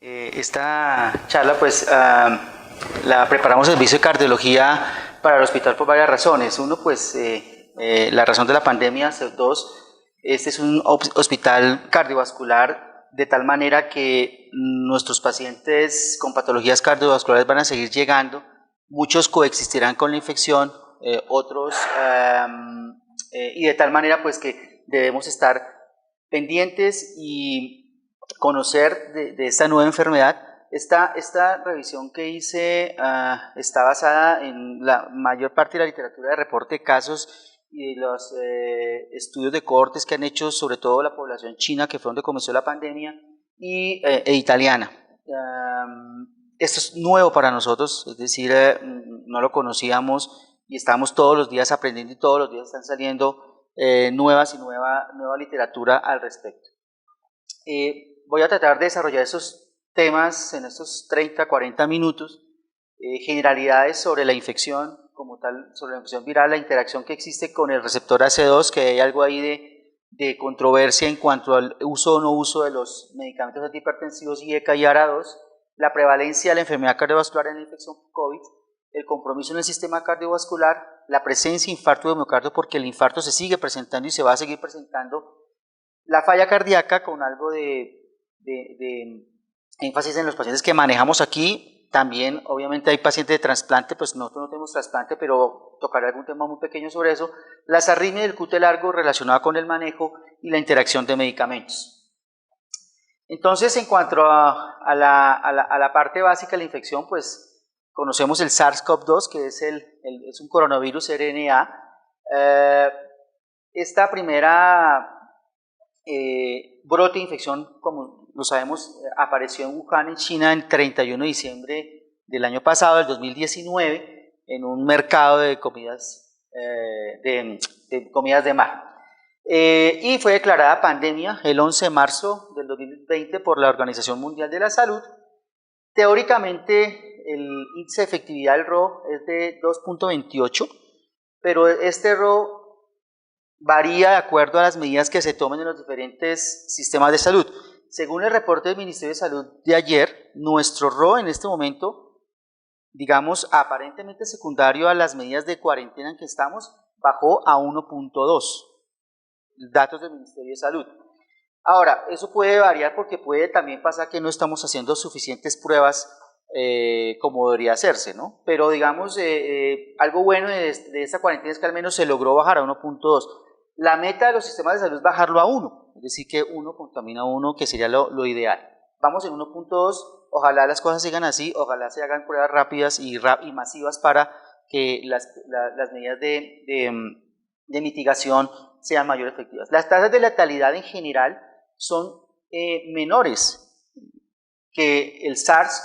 Esta charla pues la preparamos el servicio de cardiología para el hospital por varias razones. Uno pues la razón de la pandemia, dos, este es un hospital cardiovascular de tal manera que nuestros pacientes con patologías cardiovasculares van a seguir llegando, muchos coexistirán con la infección, otros y de tal manera pues que debemos estar pendientes y conocer de esta nueva enfermedad. Esta revisión que hice está basada en la mayor parte de la literatura de reporte de casos y de los estudios de cohortes que han hecho sobre todo la población china, que fue donde comenzó la pandemia, e italiana. Esto es nuevo para nosotros, es decir, no lo conocíamos y estamos todos los días aprendiendo y todos los días están saliendo nueva literatura al respecto. Voy a tratar de desarrollar esos temas en estos 30-40 minutos, generalidades sobre la infección como tal, sobre la infección viral, la interacción que existe con el receptor AC2, que hay algo ahí de controversia en cuanto al uso o no uso de los medicamentos antihipertensivos y ECA y ARA2, la prevalencia de la enfermedad cardiovascular en la infección COVID, el compromiso en el sistema cardiovascular, la presencia de infarto de miocardio, porque el infarto se sigue presentando y se va a seguir presentando, la falla cardíaca con algo de énfasis en los pacientes que manejamos aquí. También obviamente hay pacientes de trasplante, pues nosotros no tenemos trasplante, pero tocaré algún tema muy pequeño sobre eso, las arritmias del QT largo relacionada con el manejo y la interacción de medicamentos. Entonces, en cuanto a la parte básica de la infección, pues conocemos el SARS-CoV-2, que es un coronavirus RNA. Esta primera brote de infección, como lo sabemos, apareció en Wuhan, en China, el 31 de diciembre del año pasado, del 2019, en un mercado de comidas de mar. Y fue declarada pandemia el 11 de marzo del 2020 por la Organización Mundial de la Salud. Teóricamente, el índice de efectividad del RO es de 2.28, pero este RO varía de acuerdo a las medidas que se tomen en los diferentes sistemas de salud. Según el reporte del Ministerio de Salud de ayer, nuestro RO en este momento, digamos, aparentemente secundario a las medidas de cuarentena en que estamos, bajó a 1.2, datos del Ministerio de Salud. Ahora, eso puede variar porque puede también pasar que no estamos haciendo suficientes pruebas como debería hacerse, ¿no? Pero digamos, algo bueno de esta cuarentena es que al menos se logró bajar a 1.2. La meta de los sistemas de salud es bajarlo a 1, es decir, que 1 contamina a 1, que sería lo ideal. Vamos en 1.2, ojalá las cosas sigan así, ojalá se hagan pruebas rápidas y masivas para que las medidas de mitigación sean mayor efectivas. Las tasas de letalidad en general son menores que el SARS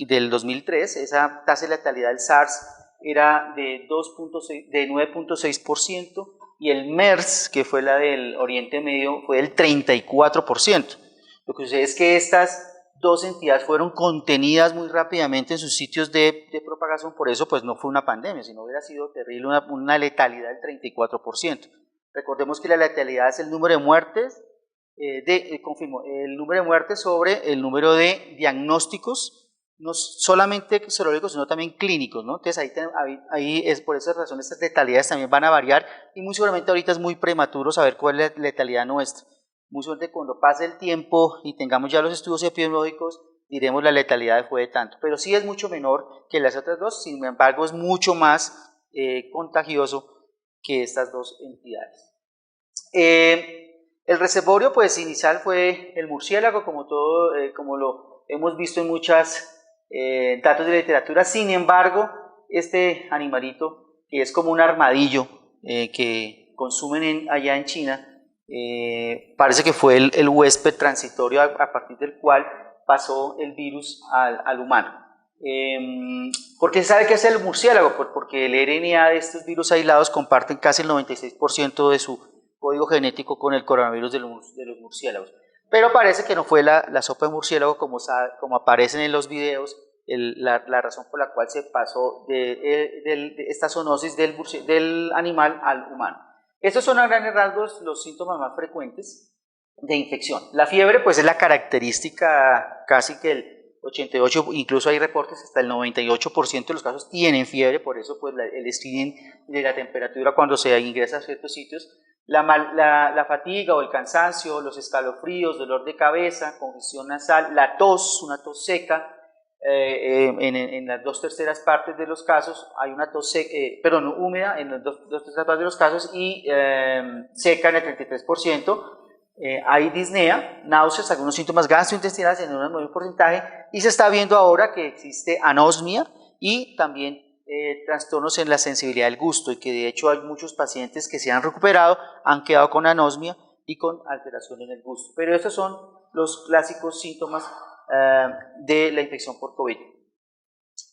del 2003, esa tasa de letalidad del SARS era de 9.6%, y el MERS, que fue la del Oriente Medio, fue del 34%. Lo que sucede es que estas dos entidades fueron contenidas muy rápidamente en sus sitios de propagación, por eso pues no fue una pandemia, sino hubiera sido terrible una letalidad del 34%. Recordemos que la letalidad es el número de muertes, confirmo, el número de muertes sobre el número de diagnósticos, no solamente serológicos, sino también clínicos, ¿no? Entonces ahí es por esa razón estas letalidades también van a variar y muy seguramente ahorita es muy prematuro saber cuál es la letalidad nuestra. Muy seguramente cuando pase el tiempo y tengamos ya los estudios epidemiológicos diremos la letalidad fue de tanto, pero sí es mucho menor que las otras dos, sin embargo es mucho más contagioso que estas dos entidades. El reservorio pues inicial fue el murciélago, como lo hemos visto en muchas datos de literatura. Sin embargo, este animalito, que es como un armadillo que consumen allá en China, parece que fue el huésped transitorio a partir del cual pasó el virus al humano. ¿Por qué se sabe que es el murciélago? Porque el RNA de estos virus aislados comparten casi el 96% de su código genético con el coronavirus de los murciélagos. Pero parece que no fue la sopa de murciélago como aparecen en los videos, la razón por la cual se pasó de esta zoonosis del animal al humano. Estos son a grandes rasgos los síntomas más frecuentes. de infección. La fiebre pues es la característica casi que el 88, incluso hay reportes hasta el 98% de los casos tienen fiebre, por eso pues el screening de la temperatura cuando se ingresa a ciertos sitios. La fatiga o el cansancio, los escalofríos, dolor de cabeza, congestión nasal, la tos, una tos seca, en las 2/3 partes de los casos hay una tos húmeda en las 2/3 partes de los casos y seca en el 33%. Hay disnea, náuseas, algunos síntomas gastrointestinales en un mayor porcentaje, y se está viendo ahora que existe anosmia y también trastornos en la sensibilidad del gusto, y que de hecho hay muchos pacientes que se han recuperado, han quedado con anosmia y con alteración en el gusto. Pero estos son los clásicos síntomas de la infección por COVID.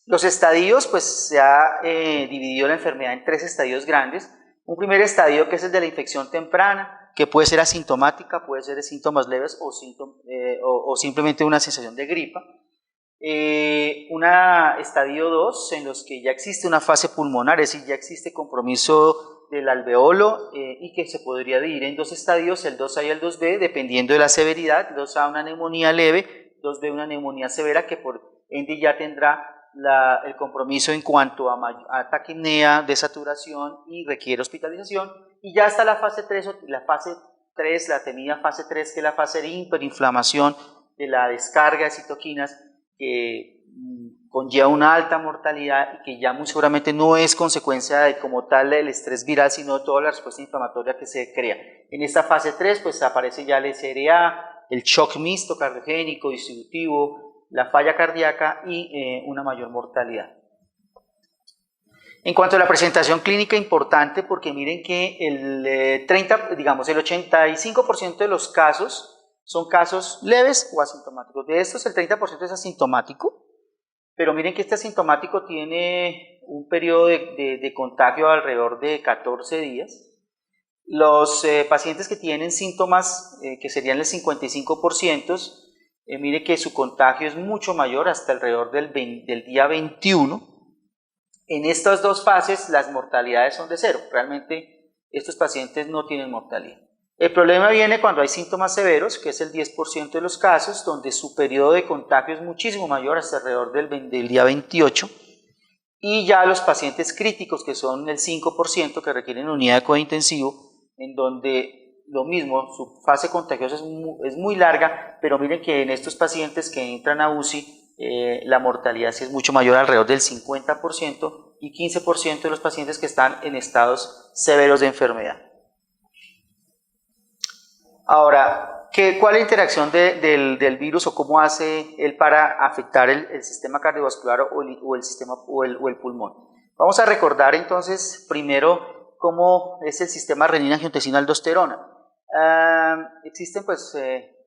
Los estadios, pues se ha dividido la enfermedad en 3 estadios grandes. Un primer estadio que es el de la infección temprana, que puede ser asintomática, puede ser de síntomas leves o simplemente una sensación de gripa. Estadio 2 en los que ya existe una fase pulmonar, es decir, ya existe compromiso del alveolo y que se podría dividir en 2 estadios, el 2A y el 2B, dependiendo de la severidad. 2A una neumonía leve, 2B una neumonía severa, que por ende ya tendrá el compromiso en cuanto a taquipnea, desaturación y requiere hospitalización. Y ya está la fase 3, la temida fase 3, que es la fase de hiperinflamación, de la descarga de citoquinas, que conlleva una alta mortalidad y que ya muy seguramente no es consecuencia de como tal el estrés viral, sino de toda la respuesta inflamatoria que se crea. En esta fase 3 pues aparece ya el SRA, el shock mixto cardiogénico, distributivo, la falla cardíaca y una mayor mortalidad. En cuanto a la presentación clínica, importante, porque miren que el 85% de los casos son casos leves o asintomáticos. De estos el 30% es asintomático, pero miren que este asintomático tiene un periodo de contagio alrededor de 14 días. Los pacientes que tienen síntomas, que serían el 55%, mire que su contagio es mucho mayor, hasta alrededor del día 21. En estas 2 fases las mortalidades son de 0, realmente estos pacientes no tienen mortalidad. El problema viene cuando hay síntomas severos, que es el 10% de los casos, donde su periodo de contagio es muchísimo mayor, hasta alrededor del día 28, y ya los pacientes críticos, que son el 5%, que requieren unidad de cuidado intensivo, en donde lo mismo, su fase contagiosa es muy larga, pero miren que en estos pacientes que entran a UCI, la mortalidad sí es mucho mayor, alrededor del 50%, y 15% de los pacientes que están en estados severos de enfermedad. Ahora, ¿cuál es la interacción del virus o cómo hace él para afectar el sistema cardiovascular o el pulmón? Vamos a recordar entonces primero cómo es el sistema renina-angiotensina-aldosterona. Existen pues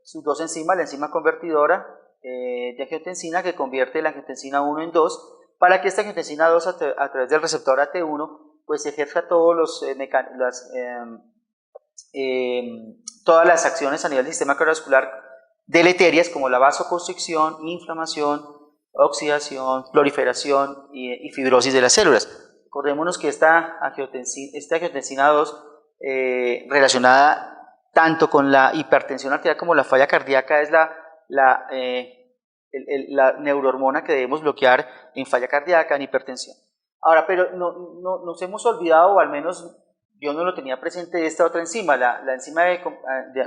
sus 2 enzimas, la enzima convertidora de angiotensina, que convierte la angiotensina 1 en 2, para que esta angiotensina 2 a través del receptor AT1 pues ejerza todos todas las acciones a nivel del sistema cardiovascular deleterias, como la vasoconstricción, inflamación, oxidación, proliferación y fibrosis de las células. Recordémonos que esta angiotensina 2 relacionada tanto con la hipertensión arterial como la falla cardíaca es la neurohormona que debemos bloquear en falla cardíaca, en hipertensión. Ahora, pero nos hemos olvidado, o al menos yo no lo tenía presente, de esta otra enzima, la enzima de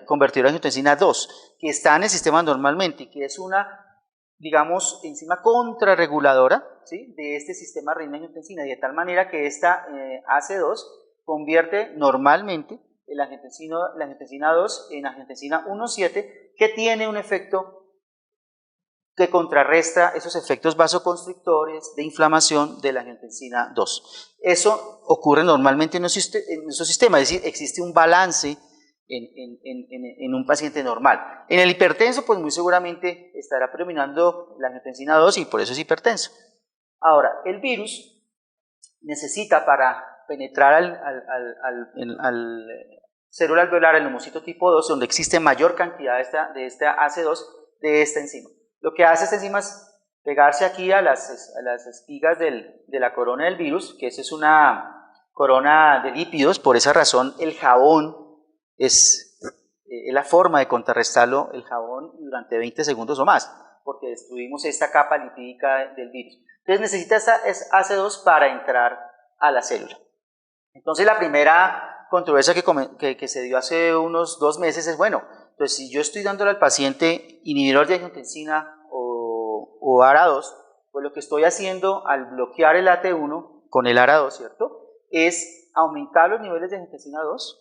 convertidora de angiotensina 2, que está en el sistema normalmente y que es una, digamos, enzima contrarreguladora, ¿sí?, de este sistema renina-angiotensina, de tal manera que esta AC2 convierte normalmente la angiotensina 2 en angiotensina 1,7, que tiene un efecto que contrarresta esos efectos vasoconstrictores de inflamación de la angiotensina 2. Eso ocurre normalmente en nuestro sistema, es decir, existe un balance en un paciente normal. En el hipertenso, pues muy seguramente estará predominando la angiotensina 2 y por eso es hipertenso. Ahora, el virus necesita, para penetrar al célula alveolar, el neumocito tipo 2, donde existe mayor cantidad de esta AC2, de esta enzima. Lo que hace esta enzima es pegarse aquí a las espigas de la corona del virus, que esa es una corona de lípidos. Por esa razón el jabón es es la forma de contrarrestarlo el jabón durante 20 segundos o más, porque destruimos esta capa lipídica del virus. Entonces necesita AC2 para entrar a la célula. Entonces la primera controversia que se dio hace unos 2 meses es, bueno, entonces si yo estoy dándole al paciente inhibidor de angiotensina o ARA2, pues lo que estoy haciendo al bloquear el AT1 con el ARA2, ¿cierto?, es aumentar los niveles de angiotensina 2,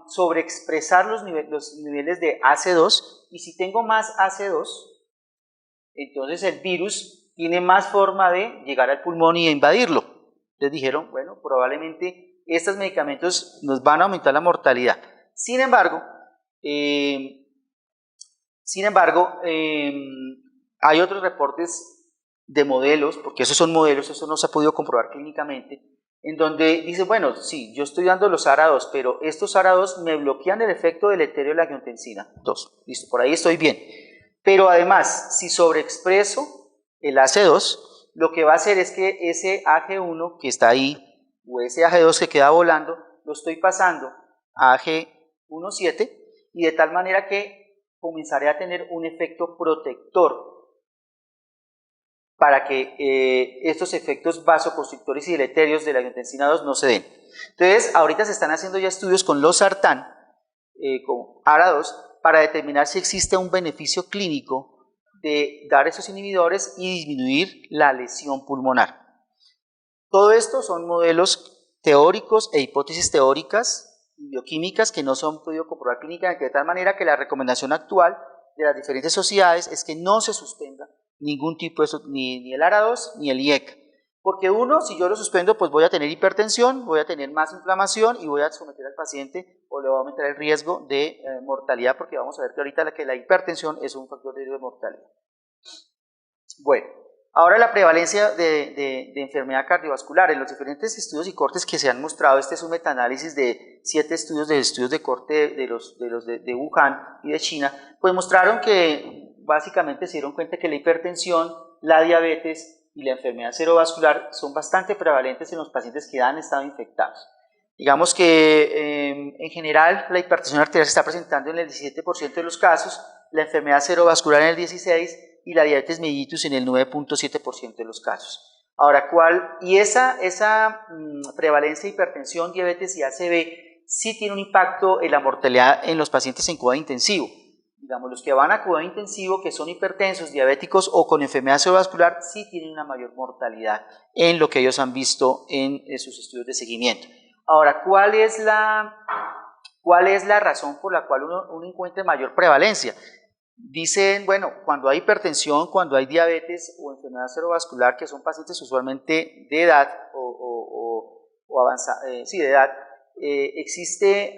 sobreexpresar los niveles de AC2, y si tengo más AC2, entonces el virus tiene más forma de llegar al pulmón y de invadirlo. Entonces dijeron, bueno, probablemente estos medicamentos nos van a aumentar la mortalidad. Sin embargo, hay otros reportes de modelos, porque esos son modelos, eso no se ha podido comprobar clínicamente, en donde dice, bueno, sí, yo estoy dando los ARA2, pero estos ARA2 me bloquean el efecto deleterio de la angiotensina 2. Listo, por ahí estoy bien. Pero además, si sobreexpreso el AC2, lo que va a hacer es que ese AG1 que está ahí, o ese AG2 que queda volando, lo estoy pasando a AG17, y de tal manera que comenzaré a tener un efecto protector para que estos efectos vasoconstrictores y deleterios de la angiotensina 2 no se den. Entonces, ahorita se están haciendo ya estudios con losartán, con ARA2, para determinar si existe un beneficio clínico de dar esos inhibidores y disminuir la lesión pulmonar. Todo esto son modelos teóricos e hipótesis teóricas y bioquímicas que no se han podido comprobar clínicamente, de tal manera que la recomendación actual de las diferentes sociedades es que no se suspenda ningún tipo de eso, ni el ARA2 ni el IECA, porque uno, si yo lo suspendo, pues voy a tener hipertensión, voy a tener más inflamación y voy a someter al paciente o le voy a aumentar el riesgo de mortalidad, porque vamos a ver que ahorita la hipertensión es un factor de riesgo de mortalidad. Bueno, ahora la prevalencia de enfermedad cardiovascular. En los diferentes estudios y cortes que se han mostrado, este es un metaanálisis de 7 estudios de corte de Wuhan y de China, pues mostraron que básicamente se dieron cuenta que la hipertensión, la diabetes y la enfermedad cerebrovascular son bastante prevalentes en los pacientes que han estado infectados. Digamos que en general la hipertensión arterial se está presentando en el 17% de los casos, la enfermedad cerebrovascular en el 16% y la diabetes mellitus en el 9.7% de los casos. Ahora, esa prevalencia de hipertensión, diabetes y ACV sí tiene un impacto en la mortalidad en los pacientes en cuidado intensivo. Digamos, los que van a cuidado intensivo, que son hipertensos, diabéticos o con enfermedad cerebrovascular, sí tienen una mayor mortalidad en lo que ellos han visto en sus estudios de seguimiento. Ahora, ¿cuál es la razón por la cual uno encuentra mayor prevalencia? Dicen, bueno, cuando hay hipertensión, cuando hay diabetes o enfermedad cerebrovascular, que son pacientes usualmente de edad o avanzada, de edad, existe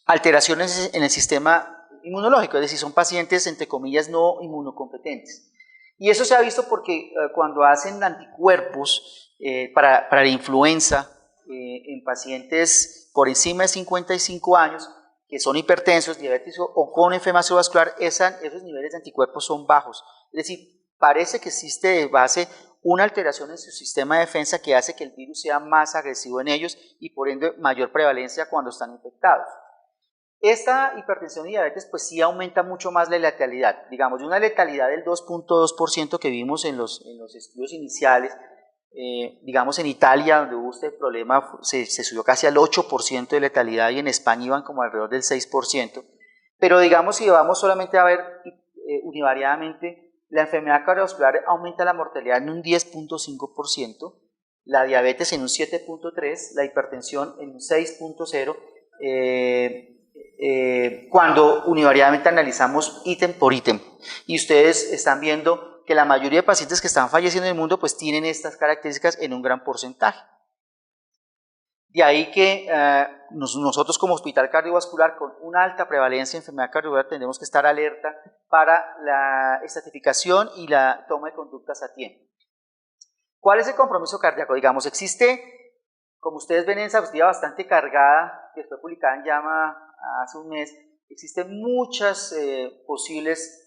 alteraciones en el sistema inmunológico, es decir, son pacientes, entre comillas, no inmunocompetentes. Y eso se ha visto porque cuando hacen anticuerpos para la influenza en pacientes por encima de 55 años, que son hipertensos, diabéticos o con enfermedad cerebrovascular, esos niveles de anticuerpos son bajos. Es decir, parece que existe de base una alteración en su sistema de defensa que hace que el virus sea más agresivo en ellos y por ende mayor prevalencia cuando están infectados. Esta hipertensión y diabetes pues sí aumenta mucho más la letalidad, digamos de una letalidad del 2.2% que vimos en los estudios iniciales, digamos en Italia donde hubo este problema se subió casi al 8% de letalidad y en España iban como alrededor del 6%, pero digamos si vamos solamente a ver univariadamente, la enfermedad cardiovascular aumenta la mortalidad en un 10.5%, la diabetes en un 7.3%, la hipertensión en un 6.0%, cuando univariadamente analizamos ítem por ítem. Y ustedes están viendo que la mayoría de pacientes que están falleciendo en el mundo pues tienen estas características en un gran porcentaje. De ahí que nosotros como hospital cardiovascular con una alta prevalencia de enfermedad cardiovascular tendremos que estar alerta para la estratificación y la toma de conductas a tiempo. ¿Cuál es el compromiso cardíaco? Digamos, existe, como ustedes ven en esa diapositiva bastante cargada, que fue publicada en JAMA hace un mes, existen muchas posibles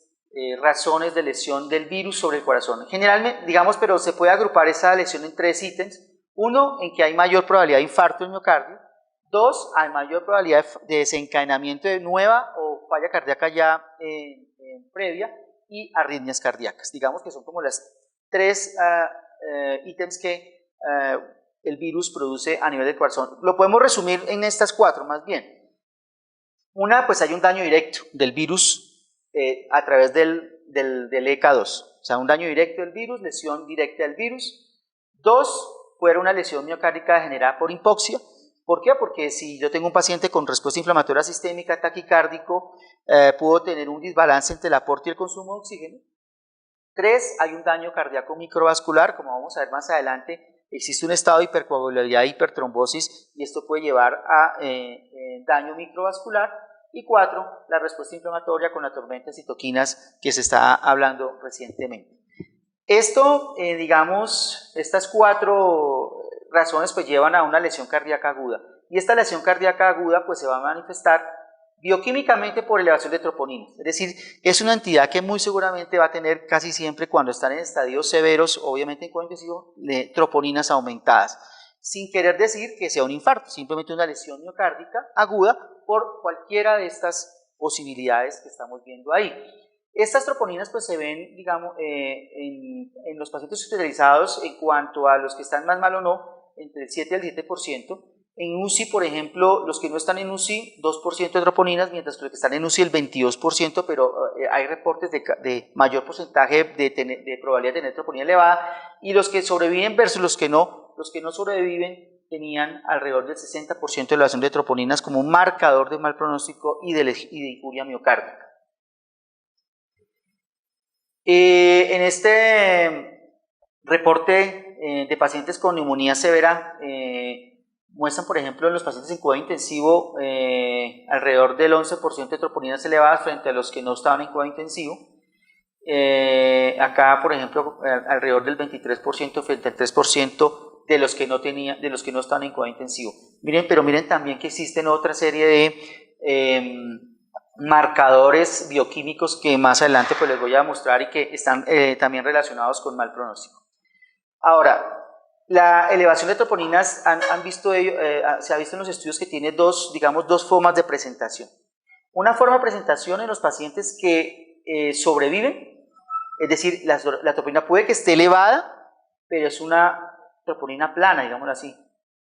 razones de lesión del virus sobre el corazón. Generalmente, digamos, pero se puede agrupar esa lesión en 3 ítems. Uno, en que hay mayor probabilidad de infarto del miocardio. 2, hay mayor probabilidad de desencadenamiento de nueva o falla cardíaca ya previa, y arritmias cardíacas. Digamos que son como las 3 ítems que el virus produce a nivel del corazón. Lo podemos resumir en estas 4 más bien. Una, pues hay un daño directo del virus a través del EK2, o sea, un daño directo del virus, lesión directa del virus. 2, fuera una lesión miocárdica generada por hipoxia. ¿Por qué? Porque si yo tengo un paciente con respuesta inflamatoria sistémica taquicárdico, puedo tener un desbalance entre el aporte y el consumo de oxígeno. 3, hay un daño cardíaco microvascular, como vamos a ver más adelante, existe un estado de hipercoagulabilidad e hipertrombosis y esto puede llevar a daño microvascular. Y 4, la respuesta inflamatoria con la tormenta de citoquinas que se está hablando recientemente. Esto, digamos, estas 4 razones pues llevan a una lesión cardíaca aguda. Y esta lesión cardíaca aguda pues se va a manifestar bioquímicamente por elevación de troponinas. Es decir, es una entidad que muy seguramente va a tener casi siempre cuando están en estadios severos, obviamente en cuadro intensivo, troponinas aumentadas. Sin querer decir que sea un infarto, simplemente una lesión miocárdica aguda por cualquiera de estas posibilidades que estamos viendo ahí. Estas troponinas pues se ven, digamos, en los pacientes hospitalizados en cuanto a los que están más mal o no, entre el 7 y el 7%. En UCI, por ejemplo, los que no están en UCI, 2% de troponinas, mientras que los que están en UCI el 22%, pero hay reportes de mayor porcentaje de probabilidad de tener troponina elevada, y los que sobreviven versus los que no sobreviven tenían alrededor del 60% de elevación de troponinas como un marcador de mal pronóstico y de injuria miocárdica. En este reporte de pacientes con neumonía severa, muestran, por ejemplo, en los pacientes en cuidado intensivo alrededor del 11% de troponinas elevadas frente a los que no estaban en cuidado intensivo. Acá, por ejemplo, alrededor del 23% frente al 3% de los que no estaban en cuidado intensivo. Pero miren también que existen otra serie de marcadores bioquímicos que más adelante pues les voy a mostrar y que están también relacionados con mal pronóstico. Ahora, la elevación de troponinas se ha visto en los estudios que tiene dos formas de presentación. Una forma de presentación en los pacientes que sobreviven, es decir, la troponina puede que esté elevada, pero es una troponina plana, digámoslo así,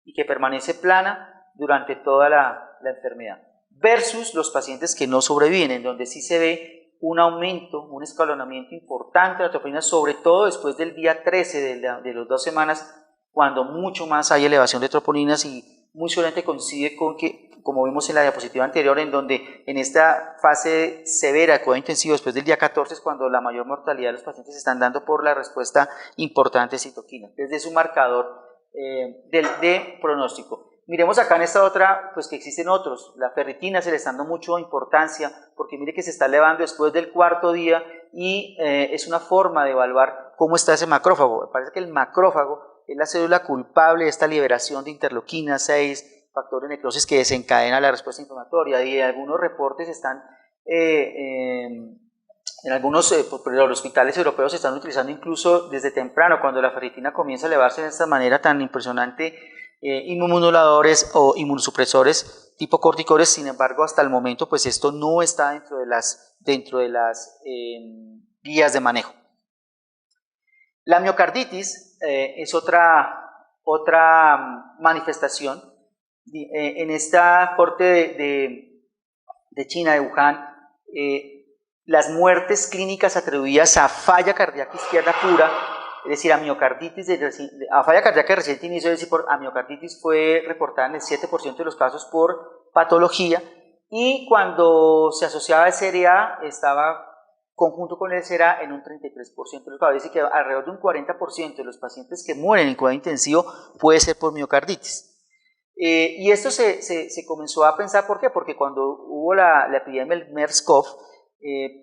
y que permanece plana durante toda la enfermedad. Versus los pacientes que no sobreviven, en donde sí se ve un aumento, un escalonamiento importante de la troponina, sobre todo después del día 13 de las 2 semanas, cuando mucho más hay elevación de troponinas, y muy seguramente coincide con que, como vimos en la diapositiva anterior, en donde en esta fase severa de cuidado intensivo después del día 14 es cuando la mayor mortalidad de los pacientes se están dando por la respuesta importante de citoquinas. Desde su marcador de pronóstico. Miremos acá en esta otra, pues que existen otros. La ferritina se le está dando mucha importancia porque mire que se está elevando después del 4.º día y es una forma de evaluar cómo está ese macrófago. Me parece que el macrófago es la célula culpable de esta liberación de interleuquina 6, factor de necrosis que desencadena la respuesta inflamatoria, y algunos reportes están en algunos hospitales europeos se están utilizando incluso desde temprano, cuando la ferritina comienza a elevarse de esta manera tan impresionante, inmunomoduladores o inmunosupresores tipo corticoides. Sin embargo, hasta el momento pues esto no está dentro de las guías de manejo. La miocarditis es otra manifestación. En esta corte de China, de Wuhan, las muertes clínicas atribuidas a falla cardíaca izquierda pura, es decir, a miocarditis, a falla cardíaca de reciente inicio, es decir, a miocarditis, fue reportada en el 7% de los casos por patología, y cuando se asociaba al SRA estaba conjunto con el SRA en un 33% de los casos, es decir, que alrededor de un 40% de los pacientes que mueren en cuidado intensivo puede ser por miocarditis. Y esto se comenzó a pensar, ¿por qué? Porque cuando hubo la epidemia del MERS-CoV,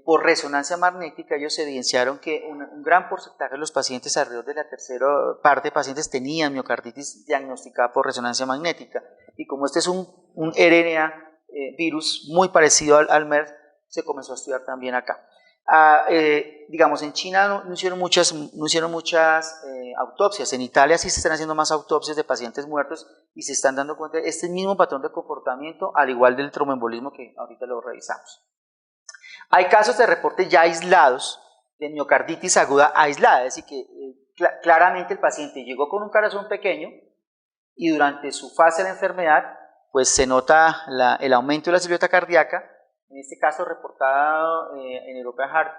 por resonancia magnética ellos evidenciaron que un gran porcentaje de los pacientes, alrededor de la tercera parte de pacientes, tenían miocarditis diagnosticada por resonancia magnética, y como este es un RNA virus muy parecido al MERS, se comenzó a estudiar también acá. Digamos, en China no hicieron muchas autopsias. En Italia sí se están haciendo más autopsias de pacientes muertos y se están dando cuenta de este mismo patrón de comportamiento, al igual del tromboembolismo que ahorita lo revisamos. Hay casos de reporte ya aislados de miocarditis aguda aislada, es decir, que claramente el paciente llegó con un corazón pequeño y durante su fase de la enfermedad pues se nota el aumento de la silueta cardíaca, en este caso reportado en European Heart,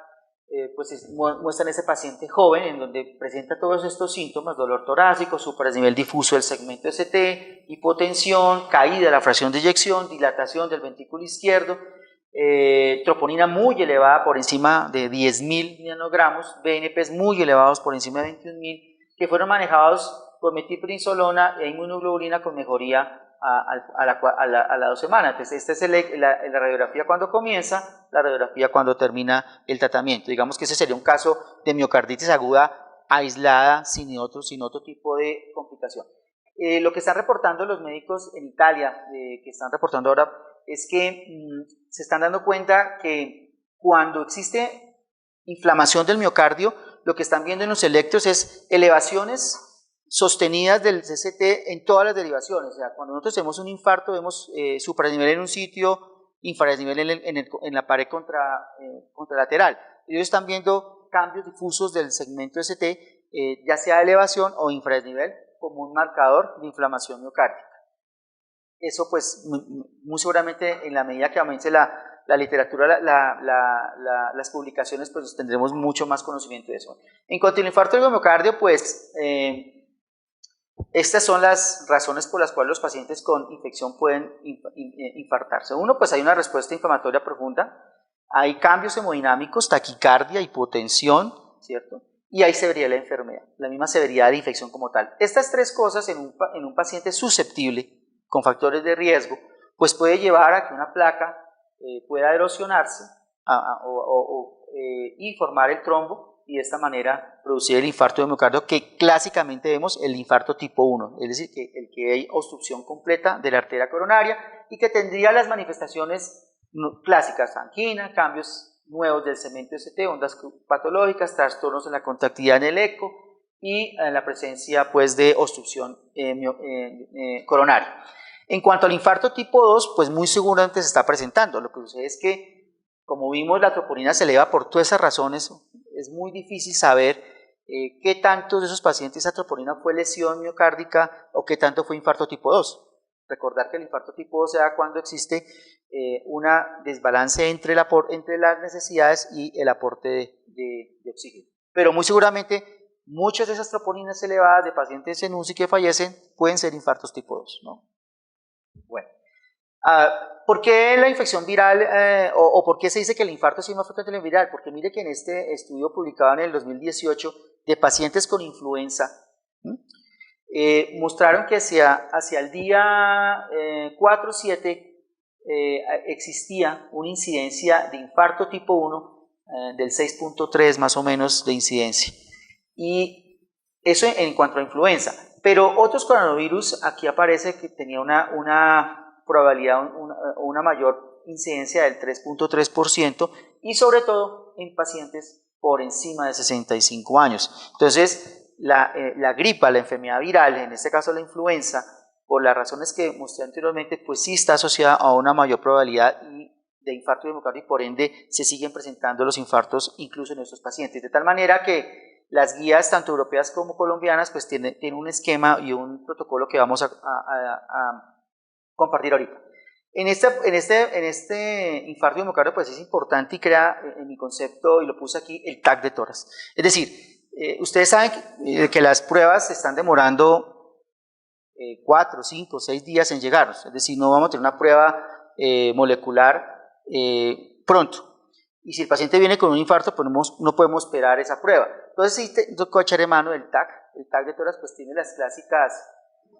pues muestran ese paciente joven en donde presenta todos estos síntomas: dolor torácico, supradesnivel difuso del segmento ST, hipotensión, caída de la fracción de eyección, dilatación del ventrículo izquierdo, troponina muy elevada por encima de 10.000 nanogramos, BNPs muy elevados por encima de 21.000, que fueron manejados con metilprednisolona e inmunoglobulina con mejoría a las 2 semanas. Entonces, esta es la radiografía cuando comienza, la radiografía cuando termina el tratamiento. Digamos que ese sería un caso de miocarditis aguda aislada, sin otro tipo de complicación. Lo que están reportando los médicos en Italia, que están reportando ahora, es que se están dando cuenta que cuando existe inflamación del miocardio, lo que están viendo en los electros es elevaciones sostenidas del CCT en todas las derivaciones. O sea, cuando nosotros tenemos un infarto, vemos supradesnivel en un sitio, infradesnivel en la pared contralateral. Ellos están viendo cambios difusos del segmento ST, ya sea de elevación o infradesnivel, como un marcador de inflamación miocárdica. Eso pues muy seguramente en la medida que aumente la literatura, las publicaciones, pues tendremos mucho más conocimiento de eso. En cuanto al infarto del miocardio, pues estas son las razones por las cuales los pacientes con infección pueden infartarse. Uno, pues hay una respuesta inflamatoria profunda, hay cambios hemodinámicos, taquicardia, hipotensión, ¿cierto? Y hay severidad de la enfermedad, la misma severidad de infección como tal. Estas tres cosas en un paciente susceptible con factores de riesgo, pues puede llevar a que una placa pueda erosionarse y formar el trombo, y de esta manera producir el infarto de miocardio, que clásicamente vemos el infarto tipo 1, es decir, el que hay obstrucción completa de la arteria coronaria y que tendría las manifestaciones clásicas: angina, cambios nuevos del segmento ST, ondas patológicas, trastornos en la contractilidad en el eco y la presencia pues de obstrucción coronaria. En cuanto al infarto tipo 2, pues muy seguramente se está presentando. Lo que sucede es que, como vimos, la troponina se eleva por todas esas razones. Es muy difícil saber qué tantos de esos pacientes esa troponina fue lesión miocárdica o qué tanto fue infarto tipo 2. Recordar que el infarto tipo 2 se da cuando existe una desbalance entre las necesidades y el aporte de oxígeno. Pero muy seguramente muchas de esas troponinas elevadas de pacientes en UCI que fallecen pueden ser infartos tipo 2, ¿no? Bueno, ¿por qué la infección viral o por qué se dice que el infarto es más frecuente en el viral? Porque mire que en este estudio publicado en el 2018 de pacientes con influenza, mostraron que hacia el día 4 o 7 existía una incidencia de infarto tipo 1 del 6.3 más o menos de incidencia. Y eso en cuanto a influenza. Pero otros coronavirus, aquí aparece que tenía una probabilidad, una mayor incidencia del 3.3% y sobre todo en pacientes por encima de 65 años. Entonces, la gripa, la enfermedad viral, en este caso la influenza, por las razones que mostré anteriormente, pues sí está asociada a una mayor probabilidad de infarto de miocardio y por ende se siguen presentando los infartos incluso en estos pacientes. De tal manera que las guías, tanto europeas como colombianas, pues tienen un esquema y un protocolo que vamos a compartir ahorita. En este infarto de miocardio, pues es importante y crea en mi concepto, y lo puse aquí, el TAC de tórax. Es decir, ustedes saben que las pruebas se están demorando 4, 5, 6 días en llegarnos. Es decir, no vamos a tener una prueba molecular pronto. Y si el paciente viene con un infarto, pues no podemos esperar esa prueba. Entonces, sí, tocó echarle mano del TAC. El TAC de tórax pues tiene las clásicas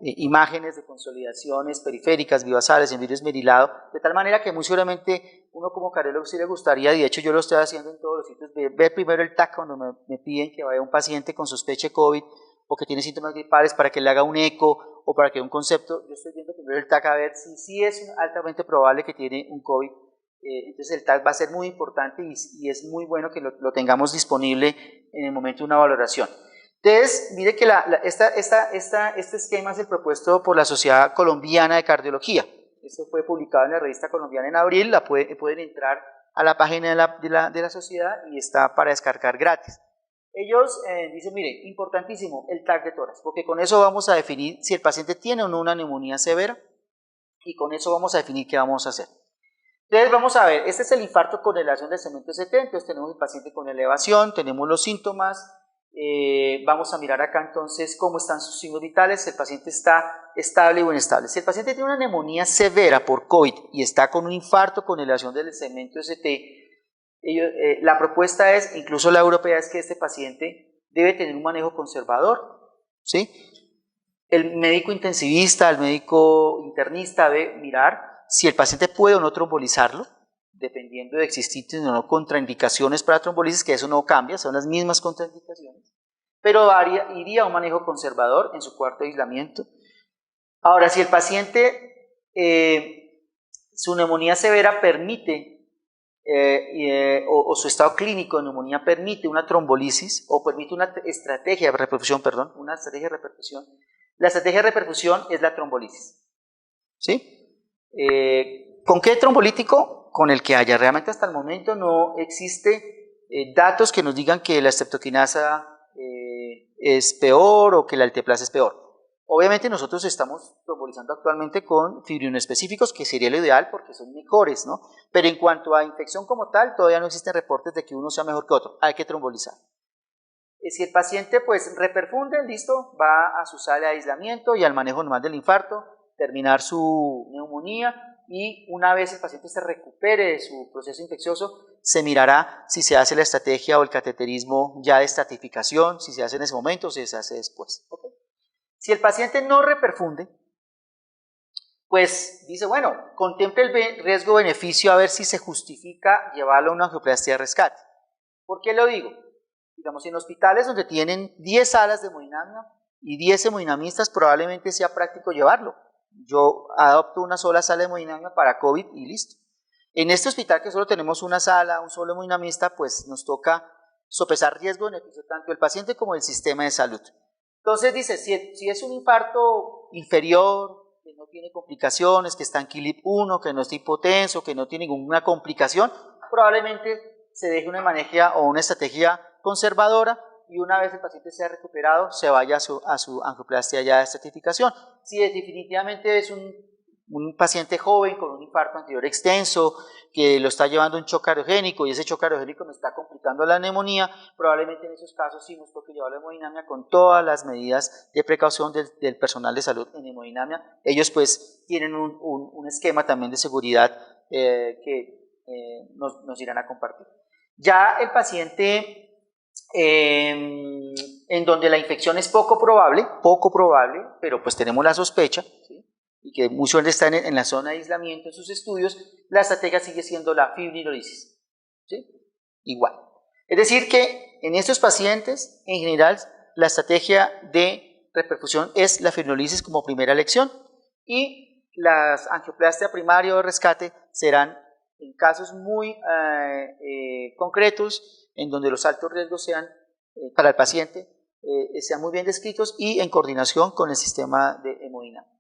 imágenes de consolidaciones periféricas, bivasales, en vidrio esmerilado, de tal manera que muy seguramente uno como cardiólogo sí le gustaría, y de hecho yo lo estoy haciendo en todos los sitios, ver primero el TAC cuando me piden que vaya un paciente con sospecha de COVID o que tiene síntomas gripales para que le haga un eco o para que un concepto. Yo estoy viendo primero el TAC a ver si sí es altamente probable que tiene un COVID Entonces el TAC va a ser muy importante y es muy bueno que lo tengamos disponible en el momento de una valoración. Entonces, mire que este esquema es el propuesto por la Sociedad Colombiana de Cardiología. Esto fue publicado en la revista colombiana en abril, pueden entrar a la página de la sociedad y está para descargar gratis. Ellos dicen, mire, importantísimo el TAC de tórax, porque con eso vamos a definir si el paciente tiene o no una neumonía severa y con eso vamos a definir qué vamos a hacer. Entonces vamos a ver, este es el infarto con elevación del segmento ST, entonces tenemos el paciente con elevación, tenemos los síntomas, vamos a mirar acá entonces cómo están sus signos vitales, si el paciente está estable o inestable. Si el paciente tiene una neumonía severa por COVID y está con un infarto con elevación del segmento ST, la propuesta es, incluso la europea, es que este paciente debe tener un manejo conservador, ¿sí? El médico intensivista, el médico internista debe mirar si el paciente puede o no trombolizarlo, dependiendo de existir o no contraindicaciones para trombolisis, que eso no cambia, son las mismas contraindicaciones, pero iría a un manejo conservador en su cuarto de aislamiento. Ahora, si el paciente, su neumonía severa permite, o su estado clínico de neumonía permite una trombolisis, o permite una estrategia de reperfusión, la estrategia de reperfusión es la trombolisis, ¿sí? ¿Con qué trombolítico? Con el que haya. Realmente hasta el momento no existe datos que nos digan que la streptokinasa es peor o que la alteplasa es peor. Obviamente nosotros estamos trombolizando actualmente con fibrinoespecíficos, que sería lo ideal porque son mejores, ¿no? Pero en cuanto a infección como tal, todavía no existen reportes de que uno sea mejor que otro. Hay que trombolizar. Si el paciente pues reperfunde, listo, va a su sala de aislamiento y al manejo normal del infarto, terminar su neumonía, y una vez el paciente se recupere de su proceso infeccioso, se mirará si se hace la estrategia o el cateterismo ya de estratificación, si se hace en ese momento o si se hace después. ¿Okay? Si el paciente no reperfunde, pues dice, bueno, contemple el riesgo-beneficio a ver si se justifica llevarlo a una angioplastia de rescate. ¿Por qué lo digo? Digamos, en hospitales donde tienen 10 salas de hemodinamia y 10 hemodinamistas, probablemente sea práctico llevarlo. Yo adopto una sola sala de hemodinamia para COVID y listo. En este hospital que solo tenemos una sala, un solo hemodinamista, pues nos toca sopesar riesgo-beneficio tanto del paciente como del sistema de salud. Entonces dice, si es un infarto inferior, que no tiene complicaciones, que está en KILIP 1, que no está hipotenso, que no tiene ninguna complicación, probablemente se deje una manejo o una estrategia conservadora y una vez el paciente sea recuperado, se vaya a su angioplastia ya de estratificación. Si definitivamente es un paciente joven con un infarto anterior extenso, que lo está llevando un shock cardiogénico y ese shock cardiogénico me está complicando la neumonía, probablemente en esos casos sí nos toque llevarlo a hemodinamia con todas las medidas de precaución del personal de salud en hemodinamia. Ellos pues tienen un esquema también de seguridad que nos irán a compartir. Ya el paciente en donde la infección es poco probable, pero pues tenemos la sospecha, ¿sí? Y que muchos están en la zona de aislamiento en sus estudios, la estrategia sigue siendo la fibrinolisis, ¿sí? Igual. Es decir que en estos pacientes, en general, la estrategia de reperfusión es la fibrinolisis como primera elección y las angioplastia primaria o de rescate serán en casos muy concretos, en donde los altos riesgos sean para el paciente sean muy bien descritos y en coordinación con el sistema de hemodinamia.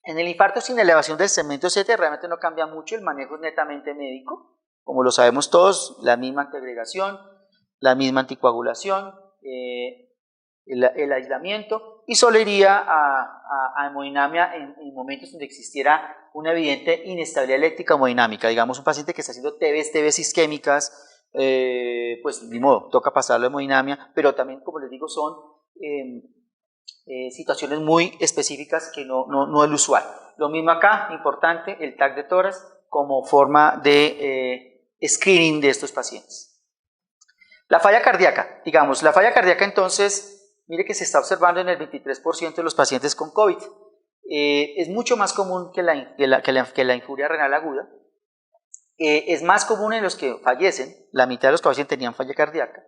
En el infarto sin elevación del segmento ST realmente no cambia mucho, el manejo es netamente médico, como lo sabemos todos, la misma antiagregación, la misma anticoagulación, el aislamiento, y solo iría a hemodinamia en momentos donde existiera una evidente inestabilidad eléctrica hemodinámica, digamos un paciente que está haciendo TBs isquémicas, pues ni modo, toca pasarlo a hemodinamia, pero también, como les digo, son situaciones muy específicas que no es lo usual. Lo mismo acá, importante, el TAC de tórax como forma de screening de estos pacientes. La falla cardíaca, digamos, la falla cardíaca entonces, mire que se está observando en el 23% de los pacientes con COVID. Es mucho más común que la infuria renal aguda. Es más común en los que fallecen, la mitad de los pacientes tenían falla cardíaca.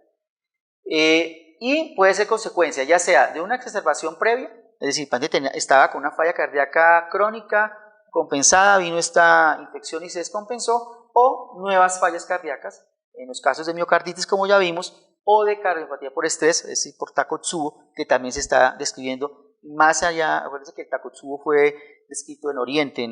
Y puede ser consecuencia ya sea de una exacerbación previa, es decir, el paciente estaba con una falla cardíaca crónica compensada, vino esta infección y se descompensó, o nuevas fallas cardíacas, en los casos de miocarditis como ya vimos, o de cardiopatía por estrés, es decir, por Takotsubo, que también se está describiendo más allá. Acuérdense que el Takotsubo fue descrito en Oriente,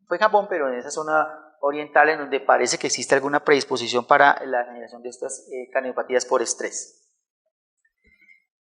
fue en Japón, pero en esa zona oriental en donde parece que existe alguna predisposición para la generación de estas cardiopatías por estrés.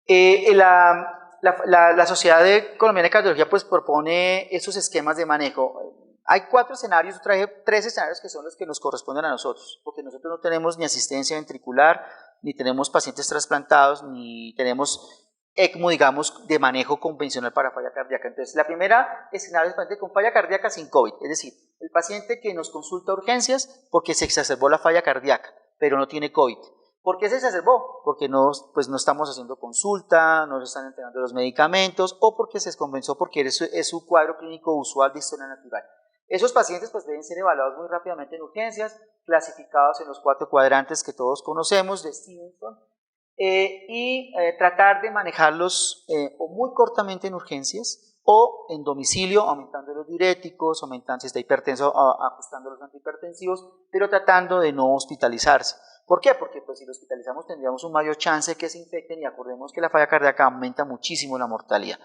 La Sociedad Colombiana de Cardiología pues propone esos esquemas de manejo. Hay 4 escenarios, yo traje 3 escenarios que son los que nos corresponden a nosotros, porque nosotros no tenemos ni asistencia ventricular, ni tenemos pacientes trasplantados, ni tenemos ECMO, digamos, de manejo convencional para falla cardíaca. Entonces, la primera escenario es el paciente con falla cardíaca sin COVID, es decir, el paciente que nos consulta a urgencias porque se exacerbó la falla cardíaca, pero no tiene COVID. ¿Por qué se exacerbó? Porque no estamos haciendo consulta, no se están entregando los medicamentos, o porque se descompensó porque es su cuadro clínico usual de historia natural. Esos pacientes pues deben ser evaluados muy rápidamente en urgencias, clasificados en los 4 cuadrantes que todos conocemos de Stevenson, y tratar de manejarlos o muy cortamente en urgencias o en domicilio, aumentando los diuréticos, aumentando si está hipertenso, ajustando los antihipertensivos, pero tratando de no hospitalizarse. ¿Por qué? Porque pues, si lo hospitalizamos tendríamos un mayor chance de que se infecten, y acordemos que la falla cardíaca aumenta muchísimo la mortalidad.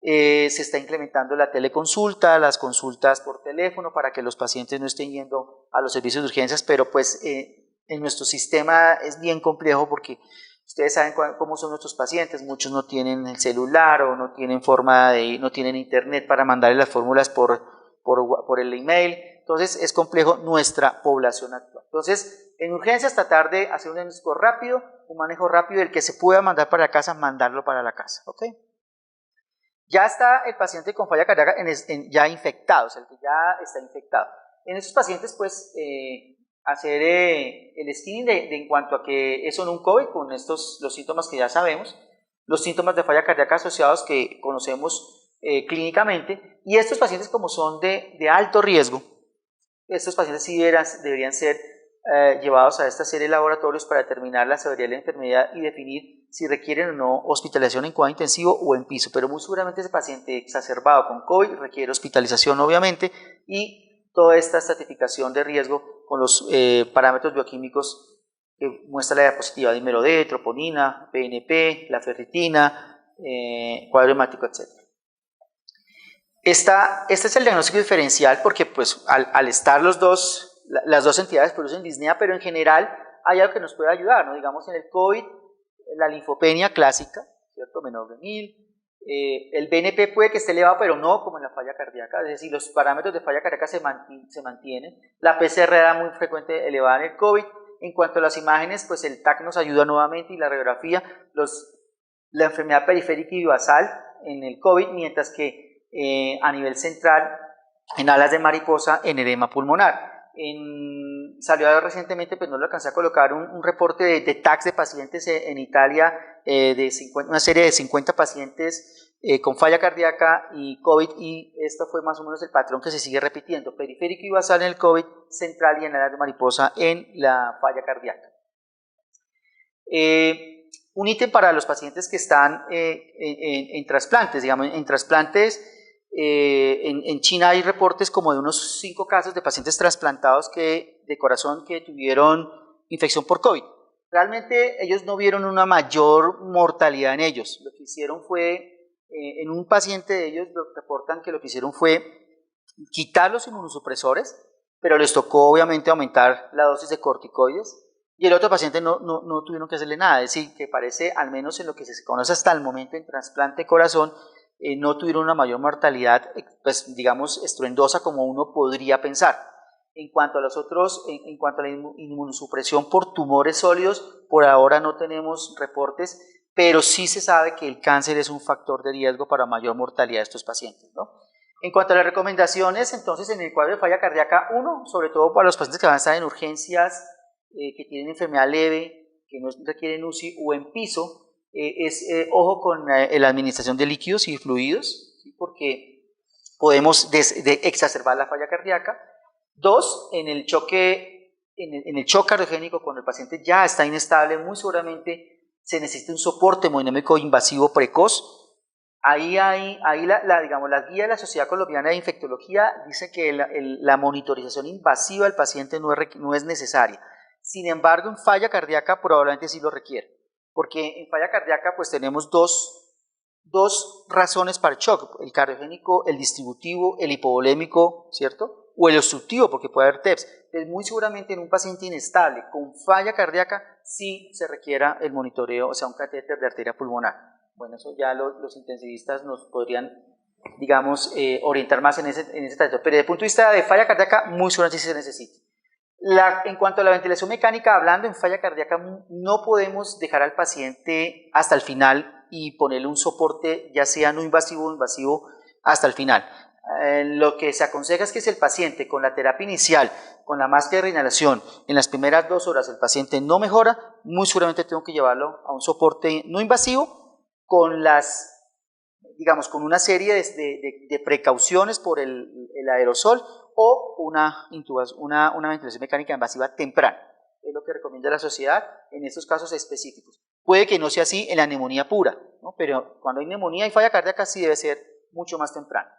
Se está implementando la teleconsulta, las consultas por teléfono para que los pacientes no estén yendo a los servicios de urgencias, pero pues en nuestro sistema es bien complejo porque ustedes saben cómo son nuestros pacientes, muchos no tienen el celular o no tienen no tienen internet para mandarle las fórmulas por el email, entonces es complejo nuestra población actual. Entonces, en urgencias tratar de hacer un diagnóstico rápido, un manejo rápido, el que se pueda mandar para la casa, mandarlo para la casa, ¿ok? Ya está el paciente con falla cardíaca ya infectado, o sea, el que ya está infectado. En esos pacientes, pues, hacer el screening en cuanto a que eso no es un COVID, con los síntomas que ya sabemos, los síntomas de falla cardíaca asociados que conocemos clínicamente, y estos pacientes como son de alto riesgo, estos pacientes sí deberían ser llevados a esta serie de laboratorios para determinar la severidad de la enfermedad y definir si requieren o no hospitalización en cuadro intensivo o en piso, pero muy seguramente ese paciente exacerbado con COVID requiere hospitalización obviamente, y toda esta estratificación de riesgo con los parámetros bioquímicos que muestra la diapositiva: dímero D, troponina, PNP, la ferritina, cuadro hemático, etc. Este es el diagnóstico diferencial porque pues al estar las dos entidades producen disnea, pero en general hay algo que nos puede ayudar, ¿no? Digamos en el COVID, la linfopenia clásica, ¿cierto? Menor de 1000, el BNP puede que esté elevado, pero no como en la falla cardíaca, es decir, los parámetros de falla cardíaca se mantienen, la PCR da muy frecuente elevada en el COVID. En cuanto a las imágenes, pues el TAC nos ayuda nuevamente, y la radiografía, la enfermedad periférica y basal en el COVID, mientras que a nivel central, en alas de mariposa, en edema pulmonar. Salió recientemente, pues no lo alcancé a colocar, un reporte de TACs de pacientes en Italia, una serie de 50 pacientes con falla cardíaca y COVID, y esto fue más o menos el patrón que se sigue repitiendo: periférico y basal en el COVID, central y en alas de mariposa en la falla cardíaca. Un ítem para los pacientes que están en trasplantes, digamos, en trasplantes. En China hay reportes como de unos 5 casos de pacientes trasplantados de corazón que tuvieron infección por COVID. Realmente ellos no vieron una mayor mortalidad en ellos. Lo que hicieron fue, en un paciente de ellos reportan que lo que hicieron fue quitar los inmunosupresores, pero les tocó obviamente aumentar la dosis de corticoides, y el otro paciente no tuvieron que hacerle nada. Es decir, que parece, al menos en lo que se conoce hasta el momento en trasplante de corazón, no tuvieron una mayor mortalidad, pues digamos, estruendosa como uno podría pensar. En cuanto a los otros, en cuanto a la inmunosupresión por tumores sólidos, por ahora no tenemos reportes, pero sí se sabe que el cáncer es un factor de riesgo para mayor mortalidad de estos pacientes, ¿no? En cuanto a las recomendaciones, entonces, en el cuadro de falla cardíaca, sobre todo para los pacientes que van a estar en urgencias, que tienen enfermedad leve, que no requieren UCI o en piso, ojo con la administración de líquidos y fluidos, ¿sí? Porque podemos exacerbar la falla cardíaca. 2, en el choque cardiogénico, cuando el paciente ya está inestable, muy seguramente se necesita un soporte hemodinámico invasivo precoz, Digamos, la guía de la Sociedad Colombiana de Infectología dice que la monitorización invasiva del paciente no es necesaria. Sin embargo, en falla cardíaca probablemente sí lo requiere, porque en falla cardíaca pues tenemos dos razones para el shock: el cardiogénico, el distributivo, el hipovolémico, ¿cierto? O el obstructivo, porque puede haber TEPS. Entonces, muy seguramente en un paciente inestable con falla cardíaca sí se requiera el monitoreo, o sea, un catéter de arteria pulmonar. Bueno, eso ya los intensivistas nos podrían, digamos, orientar más en ese tratamiento. Pero desde el punto de vista de falla cardíaca, muy seguramente sí se necesita. En cuanto a la ventilación mecánica, hablando en falla cardíaca, no podemos dejar al paciente hasta el final y ponerle un soporte, ya sea no invasivo o invasivo, hasta el final. Lo que se aconseja es que si el paciente con la terapia inicial, con la máscara de inhalación, en las primeras 2 horas el paciente no mejora, muy seguramente tengo que llevarlo a un soporte no invasivo con con una serie de precauciones por el aerosol o una ventilación mecánica invasiva temprana. Es lo que recomienda la sociedad en estos casos específicos. Puede que no sea así en la neumonía pura, ¿no? Pero cuando hay neumonía y falla cardíaca sí debe ser mucho más temprano.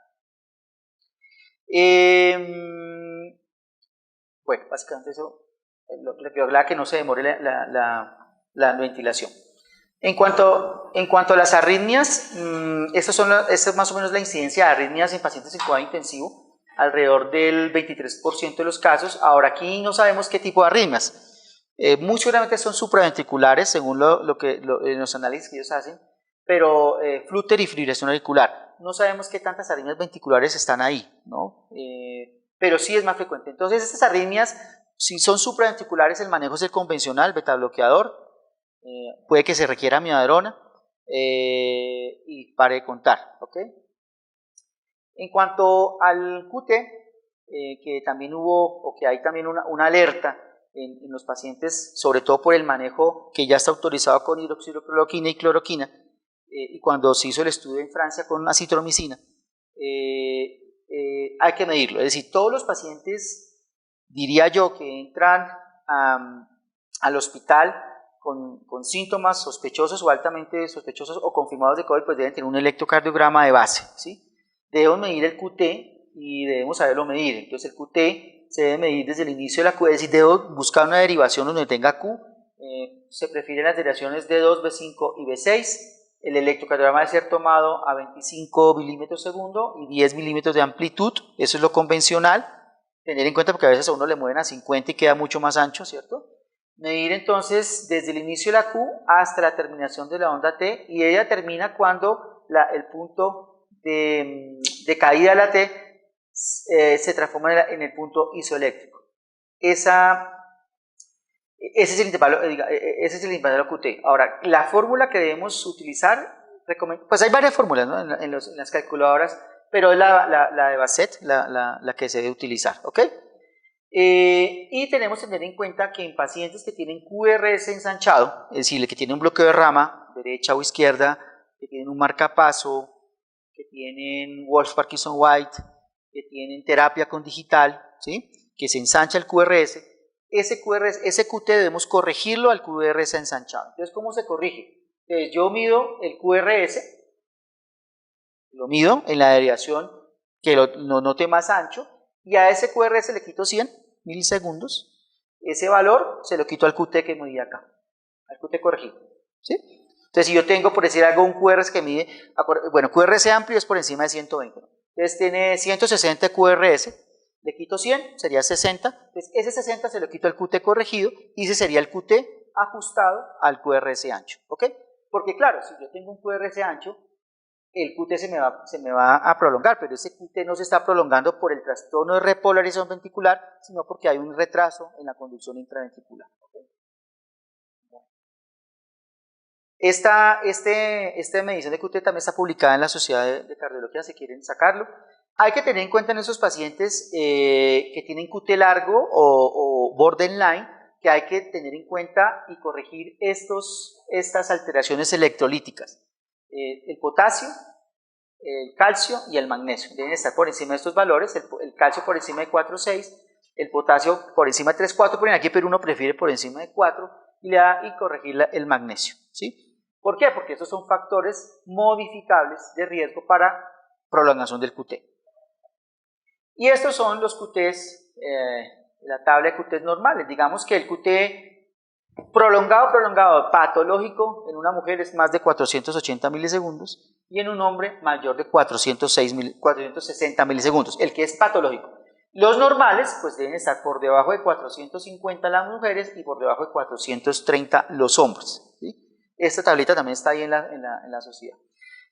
Bueno, básicamente eso, lo que hablaba, que no se demore la ventilación. En cuanto a las arritmias, esta es más o menos la incidencia de arritmias en pacientes en cuidado intensivo, alrededor del 23% de los casos. Ahora, aquí no sabemos qué tipo de arritmias. Muy seguramente son supraventriculares, según los análisis que ellos hacen, pero flúter y fibrilación auricular. No sabemos qué tantas arritmias ventriculares están ahí, ¿no? Pero sí es más frecuente. Entonces, estas arritmias, si son supraventriculares, el manejo es el convencional, betabloqueador. Puede que se requiera amiodarona y pare de contar, ¿ok? En cuanto al QT, que también que hay también una alerta en los pacientes, sobre todo por el manejo que ya está autorizado con hidroxicloroquina y cloroquina, y cuando se hizo el estudio en Francia con acitromicina, hay que medirlo. Es decir, todos los pacientes, diría yo, que entran al hospital con síntomas sospechosos o altamente sospechosos o confirmados de COVID, pues deben tener un electrocardiograma de base, ¿sí? Debemos medir el QT y debemos saberlo medir. Entonces el QT se debe medir desde el inicio de la Q, es decir, debo buscar una derivación donde tenga Q. Se prefieren las derivaciones D2, B5 y B6. El electrocardiograma debe ser tomado a 25 milímetros segundo y 10 milímetros de amplitud. Eso es lo convencional. Tener en cuenta porque a veces a uno le mueven a 50 y queda mucho más ancho, ¿cierto? Medir entonces desde el inicio de la Q hasta la terminación de la onda T, y ella termina cuando el punto de caída de la T se transforma en el punto isoeléctrico. Ese es el intervalo QT. Ahora, la fórmula que debemos utilizar, pues hay varias fórmulas, ¿no? en las calculadoras, pero es la de Bassett la que se debe utilizar, ¿ok? Y tenemos que tener en cuenta que en pacientes que tienen QRS ensanchado, es decir, que tienen un bloqueo de rama, derecha o izquierda, que tienen un marcapaso, que tienen Wolff-Parkinson-White, que tienen terapia con digital, ¿sí? Que se ensancha el QRS, ese QT debemos corregirlo al QRS ensanchado. Entonces, ¿cómo se corrige? Entonces, yo mido el QRS, lo mido en la derivación que lo note más ancho, y a ese QRS le quito 100 milisegundos. Ese valor se lo quito al QT que medí acá, al QT corregido, ¿sí? Entonces, si yo tengo, por decir algo, un QRS que mide, bueno, QRS amplio es por encima de 120, ¿no? Entonces tiene 160 QRS, le quito 100, sería 60, entonces ese 60 se lo quito al QT corregido y ese sería el QT ajustado al QRS ancho, ¿ok? Porque claro, si yo tengo un QRS ancho, el QT se me va a prolongar, pero ese QT no se está prolongando por el trastorno de repolarización ventricular, sino porque hay un retraso en la conducción intraventricular. ¿Okay? Esta medición de QT también está publicada en la Sociedad de Cardiología, si quieren sacarlo. Hay que tener en cuenta en esos pacientes que tienen QT largo o borderline, que hay que tener en cuenta y corregir estas alteraciones electrolíticas. El potasio, el calcio y el magnesio deben estar por encima de estos valores, el calcio por encima de 4,6, el potasio por encima de 3,4, pero aquí uno prefiere por encima de 4 y corregir el magnesio, ¿sí? ¿Por qué? Porque estos son factores modificables de riesgo para prolongación del QT. Y estos son los QTs, la tabla de QTs normales. Digamos que el QT prolongado, patológico, en una mujer es más de 480 milisegundos y en un hombre mayor de 460 milisegundos, el que es patológico. Los normales pues deben estar por debajo de 450 las mujeres y por debajo de 430 los hombres, ¿sí? Esta tablita también está ahí en la sociedad.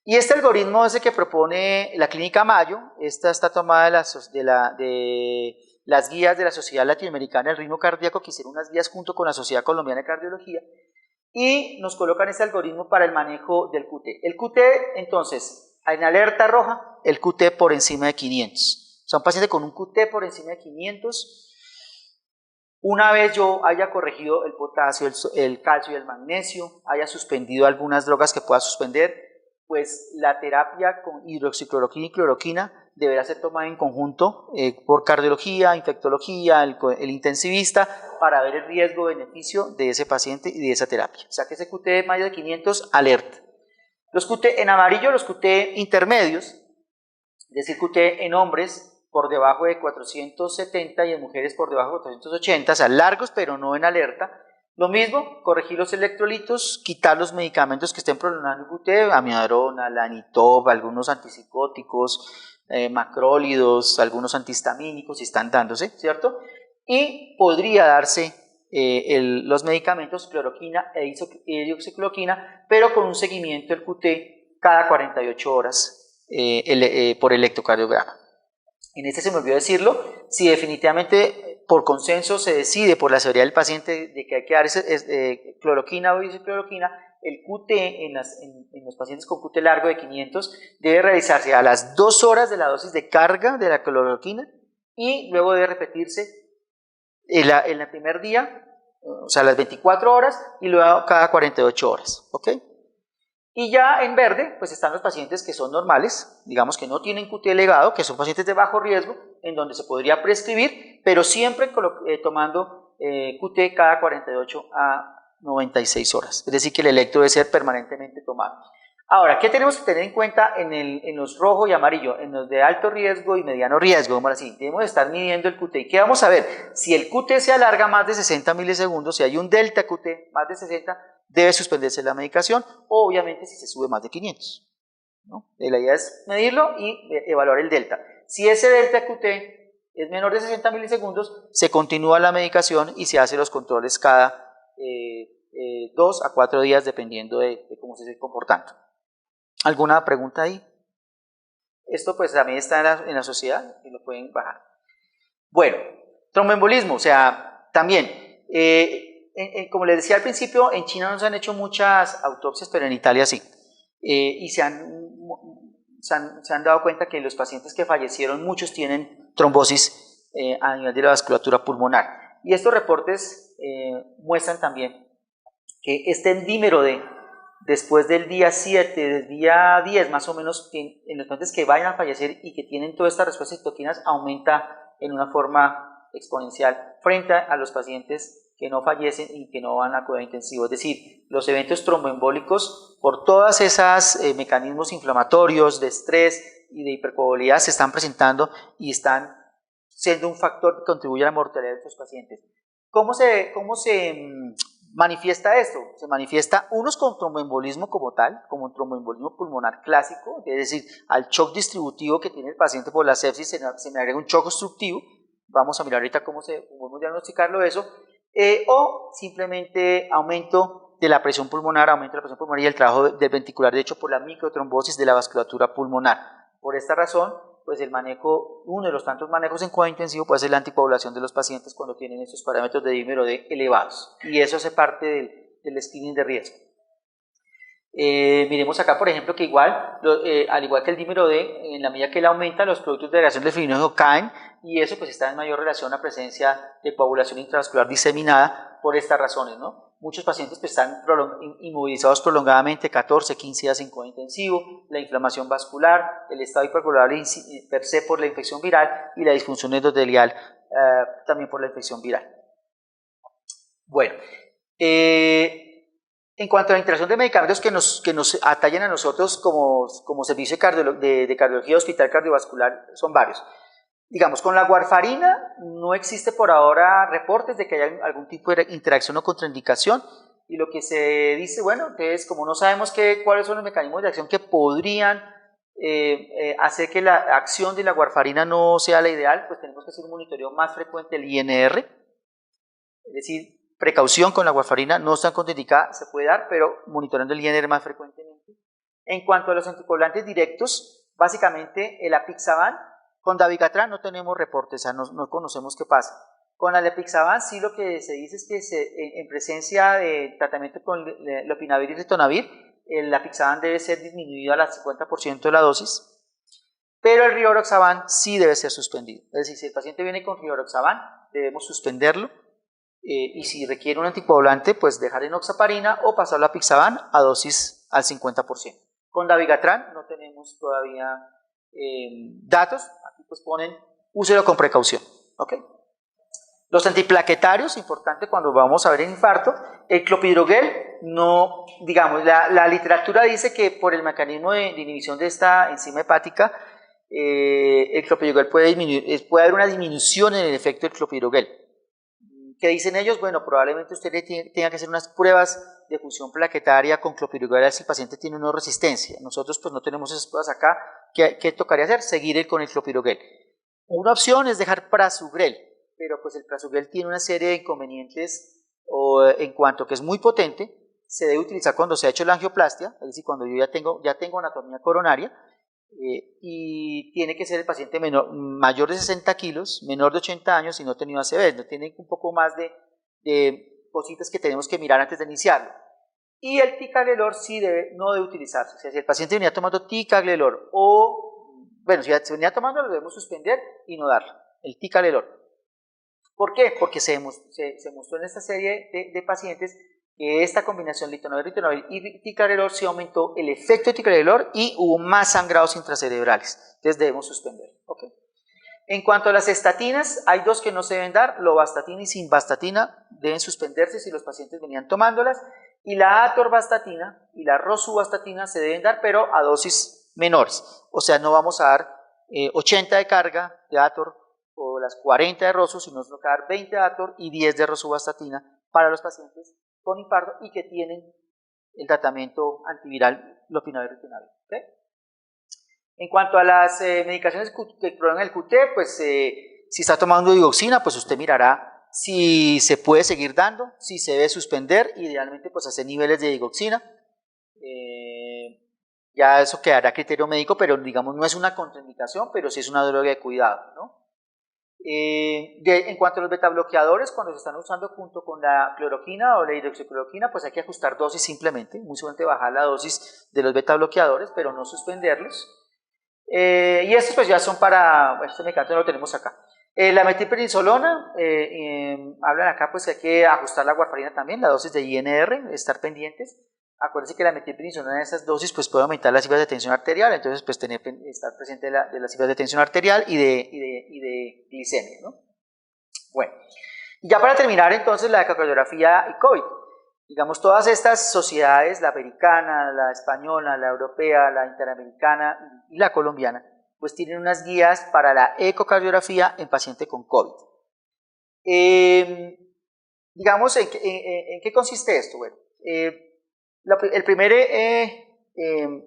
Y este algoritmo es el que propone la Clínica Mayo. Esta está tomada de las guías de la Sociedad Latinoamericana del Ritmo Cardíaco, que hicieron unas guías junto con la Sociedad Colombiana de Cardiología, y nos colocan este algoritmo para el manejo del QT. El QT, entonces, en alerta roja, el QT por encima de 500. O sea, un paciente con un QT por encima de 500, una vez yo haya corregido el potasio, el calcio y el magnesio, haya suspendido algunas drogas que pueda suspender, pues la terapia con hidroxicloroquina y cloroquina deberá ser tomada en conjunto por cardiología, infectología, el intensivista, para ver el riesgo-beneficio de ese paciente y de esa terapia. O sea que ese QT de mayor de 500, alerta. Los QT en amarillo, los QT intermedios, es decir, QT en hombres por debajo de 470 y en mujeres por debajo de 480, o sea, largos pero no en alerta. Lo mismo, corregir los electrolitos, quitar los medicamentos que estén prolongando el QT, amiodarona, lanitop, algunos antipsicóticos, macrólidos, algunos antihistamínicos, si están dándose, ¿cierto? Y podría darse los medicamentos cloroquina e hidroxicloroquina, pero con un seguimiento del QT cada 48 horas por electrocardiograma. En este se me olvidó decirlo, si definitivamente por consenso se decide por la severidad del paciente de que hay que dar cloroquina o hidroxicloroquina, el QT en los pacientes con QT largo de 500 debe realizarse a las 2 horas de la dosis de carga de la cloroquina y luego debe repetirse en el primer día, o sea, las 24 horas y luego cada 48 horas, ¿ok? Y ya en verde, pues están los pacientes que son normales, digamos que no tienen QT elevado, que son pacientes de bajo riesgo, en donde se podría prescribir, pero siempre tomando QT cada 48 a 96 horas. Es decir, que el electro debe ser permanentemente tomado. Ahora, ¿qué tenemos que tener en cuenta en los rojo y amarillo? En los de alto riesgo y mediano riesgo, como así, debemos estar midiendo el QT. ¿Y qué vamos a ver? Si el QT se alarga más de 60 milisegundos, si hay un delta QT más de 60, debe suspenderse la medicación, o obviamente si se sube más de 500, ¿no? La idea es medirlo y evaluar el delta. Si ese delta QT es menor de 60 milisegundos, se continúa la medicación y se hace los controles cada 2 a 4 días, dependiendo de cómo se esté comportando. ¿Alguna pregunta ahí? Esto pues también está en la sociedad y lo pueden bajar. Bueno, tromboembolismo, o sea, también, como les decía al principio, en China no se han hecho muchas autopsias, pero en Italia sí. Y se han dado cuenta que los pacientes que fallecieron, muchos tienen trombosis a nivel de la vasculatura pulmonar. Y estos reportes muestran también que este endímero después del día 7, del día 10 más o menos, en los pacientes que vayan a fallecer y que tienen toda esta respuesta de citoquinas, aumenta en una forma exponencial frente a los pacientes que no fallecen y que no van a cuidado intensivo. Es decir, los eventos tromboembólicos, por todas esas mecanismos inflamatorios, de estrés y de hipercoagulabilidad, se están presentando y están siendo un factor que contribuye a la mortalidad de estos pacientes. ¿Cómo se manifiesta esto? Se manifiesta unos con tromboembolismo como tal, como un tromboembolismo pulmonar clásico, es decir, al shock distributivo que tiene el paciente por la sepsis se me agrega un shock obstructivo. Vamos a mirar ahorita cómo podemos diagnosticarlo eso, o simplemente aumento de la presión pulmonar, y el trabajo del ventricular derecho por la microtrombosis de la vasculatura pulmonar. Por esta razón, pues el manejo, uno de los tantos manejos en cuidado intensivo puede ser la anticoagulación de los pacientes cuando tienen estos parámetros de dímero D elevados, y eso hace parte del screening de riesgo. Miremos acá, por ejemplo, que al igual que el dímero D, en la medida que él aumenta, los productos de agregación del fibrinógeno caen, y eso pues está en mayor relación a la presencia de coagulación intravascular diseminada por estas razones, ¿no? Muchos pacientes pues, están inmovilizados prolongadamente, 14, 15 días en cuidado intensivo, la inflamación vascular, el estado hipercoagulable per se por la infección viral y la disfunción endotelial también por la infección viral. Bueno, en En cuanto a la interacción de medicamentos que nos atallan a nosotros como servicio de cardiología hospital cardiovascular, son varios. Digamos, con la warfarina no existe por ahora reportes de que haya algún tipo de interacción o contraindicación, y lo que se dice, bueno, entonces como no sabemos cuáles son los mecanismos de acción que podrían hacer que la acción de la warfarina no sea la ideal, pues tenemos que hacer un monitoreo más frecuente del INR, es decir, precaución con la warfarina, no está contraindicada, se puede dar, pero monitoreando el INR más frecuentemente. En cuanto a los anticoagulantes directos, básicamente el apixaban, con dabigatran no tenemos reportes, o sea, no conocemos qué pasa. Con el apixaban sí lo que se dice es que en presencia de tratamiento con lopinavir y ritonavir, el apixaban debe ser disminuido al 50% de la dosis, pero el rivaroxaban sí debe ser suspendido. Es decir, si el paciente viene con rivaroxaban, debemos suspenderlo, y si requiere un anticoagulante, pues dejar enoxaparina o pasarlo a apixaban a dosis al 50%. Con dabigatran no tenemos todavía datos, aquí pues ponen úselo con precaución, ¿ok? Los antiplaquetarios, importante cuando vamos a ver el infarto, el clopidogrel, no, digamos, la literatura dice que por el mecanismo de inhibición de esta enzima hepática, el clopidogrel puede haber una disminución en el efecto del clopidogrel. ¿Qué dicen ellos? Bueno, probablemente usted tenga que hacer unas pruebas de función plaquetaria con clopidogrel si el paciente tiene una resistencia. Nosotros pues no tenemos esas pruebas acá. ¿Qué tocaría hacer? Seguir con el clopidogrel. Una opción es dejar prasugrel, pero pues el prasugrel tiene una serie de inconvenientes en cuanto que es muy potente, se debe utilizar cuando se ha hecho la angioplastia, es decir, cuando yo ya tengo anatomía coronaria, y tiene que ser el paciente mayor de 60 kilos, menor de 80 años y no ha tenido ACV, no tiene un poco más de cositas que tenemos que mirar antes de iniciarlo. Y el ticagrelor sí no debe utilizarse, o sea, si el paciente venía tomando ticagrelor bueno, si venía tomando lo debemos suspender y no darlo, el ticagrelor. ¿Por qué? Porque se mostró en esta serie de pacientes que esta combinación ritonavir y ticagrelor sí aumentó el efecto de ticagrelor y hubo más sangrados intracerebrales. Entonces debemos suspender. ¿Okay? En cuanto a las estatinas, hay dos que no se deben dar, lovastatina y simvastatina deben suspenderse si los pacientes venían tomándolas, y la atorvastatina y la rosuvastatina se deben dar, pero a dosis menores. O sea, no vamos a dar 80 de carga de ator o las 40 de rosu, sino nos va a dar 20 de ator y 10 de rosuvastatina para los pacientes con infarto y que tienen el tratamiento antiviral lopinavir y ritonavir. ¿Okay? En cuanto a las medicaciones que prolongan el QT, pues si está tomando digoxina, pues usted mirará si se puede seguir dando, si se debe suspender, idealmente pues hacer niveles de digoxina. Ya eso quedará a criterio médico, pero digamos no es una contraindicación, pero sí es una droga de cuidado, ¿no? En cuanto a los betabloqueadores, cuando se están usando junto con la cloroquina o la hidroxicloroquina, pues hay que ajustar dosis simplemente, muy seguramente bajar la dosis de los betabloqueadores, pero no suspenderlos. Y estos pues ya son este medicamento no lo tenemos acá. La metilprednisolona, hablan acá pues que hay que ajustar la warfarina también, la dosis de INR, estar pendientes. Acuérdense que la metilprednisolona en esas dosis pues puede aumentar las cifras de tensión arterial, entonces pues estar presente de las cifras de tensión arterial y de glicemia, ¿no? Bueno, y ya para terminar entonces la ecocardiografía y COVID. Digamos, todas estas sociedades, la americana, la española, la europea, la interamericana y la colombiana, pues tienen unas guías para la ecocardiografía en paciente con COVID. Digamos, ¿en qué consiste esto? Bueno, el primer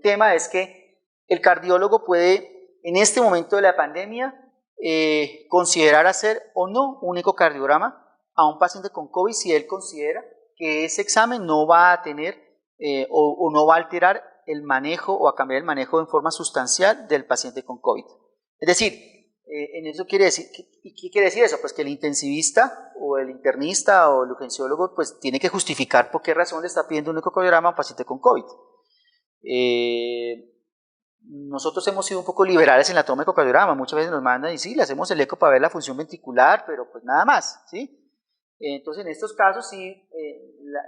tema es que el cardiólogo puede, en este momento de la pandemia, considerar hacer o no un ecocardiograma a un paciente con COVID si él considera que ese examen no va a tener o no va a alterar el manejo o a cambiar el manejo en forma sustancial del paciente con COVID. Es decir, en eso quiere decir, ¿qué quiere decir eso? Pues que el intensivista o el internista o el urgenciólogo pues tiene que justificar por qué razón le está pidiendo un ecocardiograma a un paciente con COVID. Nosotros hemos sido un poco liberales en la toma de ecocardiograma, muchas veces nos mandan y sí, le hacemos el eco para ver la función ventricular, pero pues nada más, ¿sí? Entonces en estos casos sí,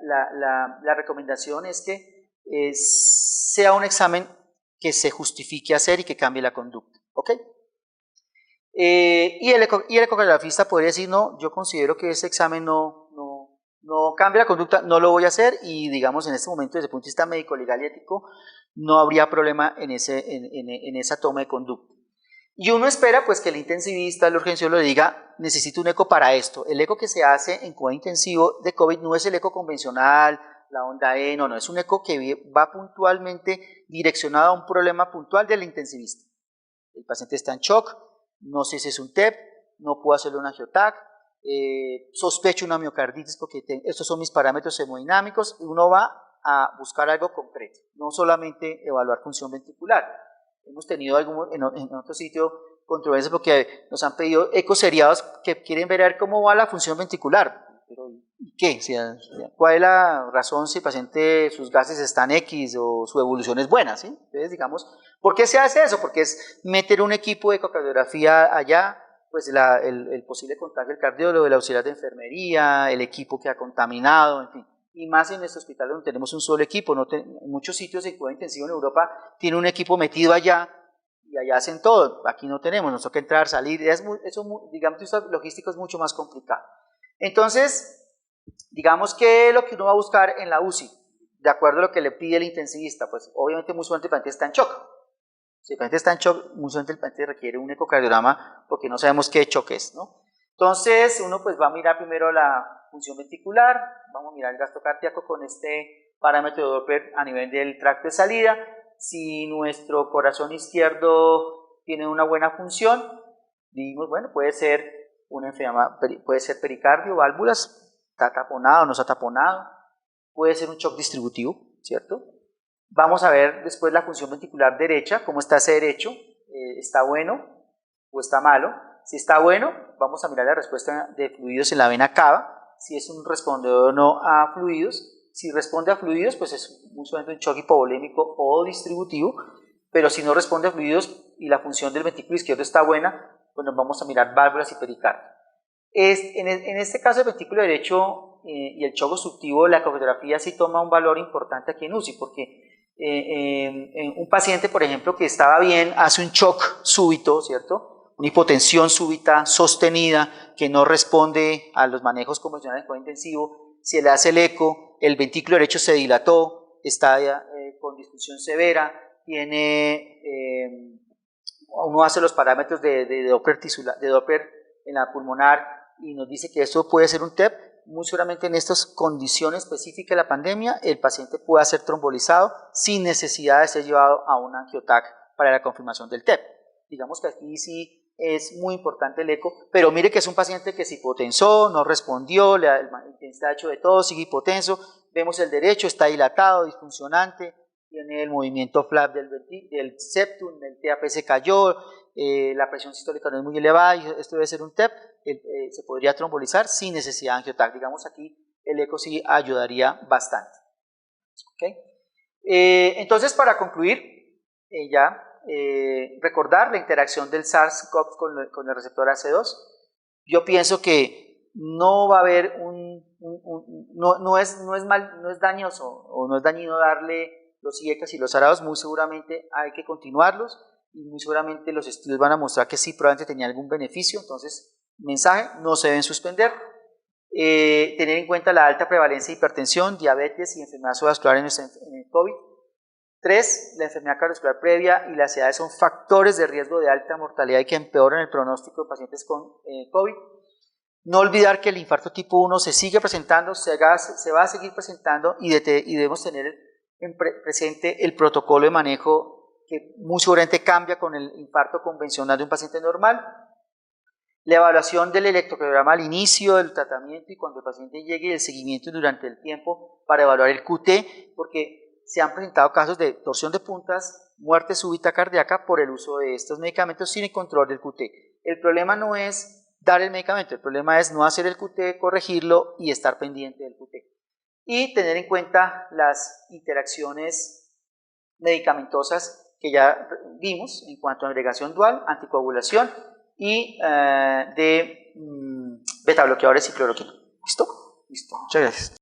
la recomendación es que sea un examen que se justifique hacer y que cambie la conducta, ¿ok? Y el ecocardiografista podría decir, no, yo considero que ese examen no no cambia la conducta, no lo voy a hacer y digamos en este momento desde el punto de vista médico, legal y ético no habría problema en esa toma de conducta. Y uno espera pues que el intensivista, el urgenciólogo le diga, necesito un eco para esto. El eco que se hace en cuidado intensivo de COVID no es el eco convencional, la onda E, no, es un eco que va puntualmente direccionado a un problema puntual del intensivista. El paciente está en shock, no sé si es un TEP, no puedo hacerle un angiotac, sospecho una miocarditis porque estos son mis parámetros hemodinámicos y uno va a buscar algo concreto, no solamente evaluar función ventricular. Hemos tenido en otro sitio controversia porque nos han pedido ecos seriados que quieren ver cómo va la función ventricular. Pero ¿y qué? O sea, ¿cuál es la razón si el paciente, sus gases están X o su evolución es buena? ¿Sí? Entonces, digamos, ¿por qué se hace eso? Porque es meter un equipo de ecocardiografía allá, pues el posible contagio del cardiólogo, el auxiliar de enfermería, el equipo que ha contaminado, en fin. Y más en este hospital donde tenemos un solo equipo, en muchos sitios de cuidado intensivo en Europa tiene un equipo metido allá y allá hacen todo, aquí no tenemos, nos toca entrar, salir, digamos, esta logística es mucho más complicada. Entonces, digamos que lo que uno va a buscar en la UCI, de acuerdo a lo que le pide el intensivista, pues obviamente muy suavemente el paciente está en shock. Si el paciente está en shock, muy suavemente el paciente requiere un ecocardiograma porque no sabemos qué shock es, ¿no? Entonces, uno pues va a mirar primero la función ventricular, vamos a mirar el gasto cardíaco con este parámetro de Doppler a nivel del tracto de salida. Si nuestro corazón izquierdo tiene una buena función, digamos, bueno, puede ser una enfermedad, puede ser pericardio, válvulas, está taponado, no está taponado, puede ser un shock distributivo, ¿cierto? Vamos a ver después la función ventricular derecha, cómo está ese derecho, está bueno o está malo. Si está bueno, vamos a mirar la respuesta de fluidos en la vena cava, si es un respondedor o no a fluidos. Si responde a fluidos, pues es usualmente un shock hipovolémico o distributivo, pero si no responde a fluidos y la función del ventrículo izquierdo está buena, pues nos vamos a mirar válvulas y pericardio. En este caso el ventrículo derecho y el shock obstructivo, la ecografía sí toma un valor importante aquí en UCI, porque un paciente, por ejemplo, que estaba bien, hace un shock súbito, ¿cierto? Una hipotensión súbita, sostenida, que no responde a los manejos convencionales de cuidado intensivo. Si le hace el eco, el ventrículo derecho se dilató, está con disfunción severa, uno hace los parámetros de Doppler en la pulmonar y nos dice que esto puede ser un TEP. Muy seguramente en estas condiciones específicas de la pandemia, el paciente puede ser trombolizado sin necesidad de ser llevado a un angiotac para la confirmación del TEP. Digamos que aquí sí es muy importante el eco, pero mire que es un paciente que se hipotensó, no respondió, la intensidad hecho de todo, sigue hipotenso, vemos el derecho, está dilatado, disfuncionante, tiene el movimiento flap del septum, el TAP se cayó, la presión sistólica no es muy elevada, y esto debe ser un TEP, se podría trombolizar sin necesidad de angiotac. Digamos aquí el eco sí ayudaría bastante. ¿Okay? Entonces, para concluir, recordar la interacción del SARS-CoV con el receptor AC2. Yo pienso que no va a haber no es dañoso o no es dañino darle los IECAS y los ARAOS, muy seguramente hay que continuarlos y muy seguramente los estudios van a mostrar que sí, probablemente tenía algún beneficio. Entonces, mensaje, no se deben suspender. Tener en cuenta la alta prevalencia de hipertensión, diabetes y enfermedad vascular en el COVID. 3. La enfermedad cardiovascular previa y las edades son factores de riesgo de alta mortalidad y que empeoran el pronóstico de pacientes con COVID. No olvidar que el infarto tipo 1 se sigue presentando, se va a seguir presentando y debemos tener presente el protocolo de manejo que muy seguramente cambia con el infarto convencional de un paciente normal. La evaluación del electrocardiograma al inicio del tratamiento y cuando el paciente llegue y el seguimiento durante el tiempo para evaluar el QT, porque se han presentado casos de torsión de puntas, muerte súbita cardíaca por el uso de estos medicamentos sin el control del QT. El problema no es dar el medicamento, el problema es no hacer el QT, corregirlo y estar pendiente del QT. Y tener en cuenta las interacciones medicamentosas que ya vimos en cuanto a agregación dual, anticoagulación y de beta bloqueadores y cloroquina. ¿Listo? Listo. Muchas gracias.